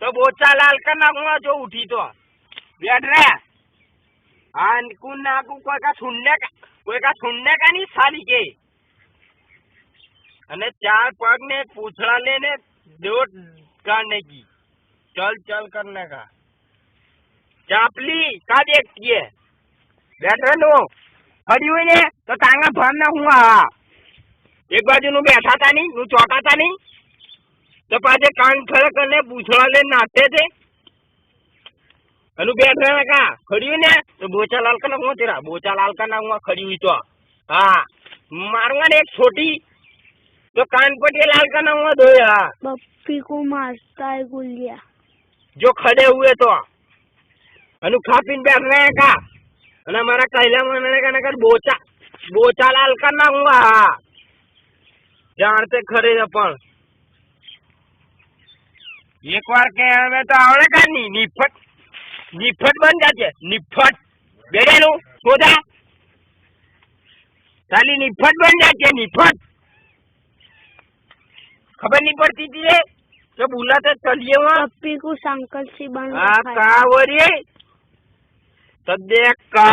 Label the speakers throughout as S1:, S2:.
S1: तो बोचा लाल का नागुआ जो उठी तो बैठ रहा हाँ कुन नागू कोई का सुनने का नहीं साली के अने चार पग ने पूछड़ा लेने दो करने की चल चल करने का चापली का देखती है बैठ रहे नो खड़ी हुई ने तो टांगा भरना हुआ एक बाजू नु बैठा था नहीं नु चौका था नहीं तो पाजे कान खड़े करने पूछड़ा ले नाचते थे अनु बैठ रहे का खड़ी हुई ने तो बोचा लाल का ना हुआ तेरा बोचा लाल का ना हुआ खड़ी हुई तो हाँ मारूंगा ने एक छोटी तो कान पटिया लाल का ना हुआ दो यार
S2: पप्पी को मारता है गुलिया
S1: जो खड़े हुए तो अनु खा पीन बैठ रहे हैं का अना हमारा कहला मानने का नगर बोचा बोचा लाल का ना हुआ जानते खरे अपन एक बार के हमें तो आवड़े का नहीं निफट बन जाते निफट बेड़े नु सोदा साली निफट बन जाते निफट खबर नहीं पड़ती थी रे जब बुलाते चलिए वहाँ
S2: पप्पी को संकल से बन
S1: का वरी सद्य का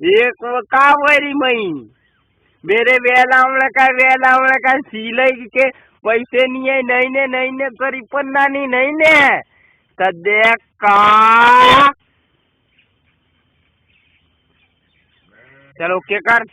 S1: एक का वरी मई मेरे वेलावण का सिलाई के पैसे नहीं ने करी पन्ना नहीं ने सद्य का चलो के कर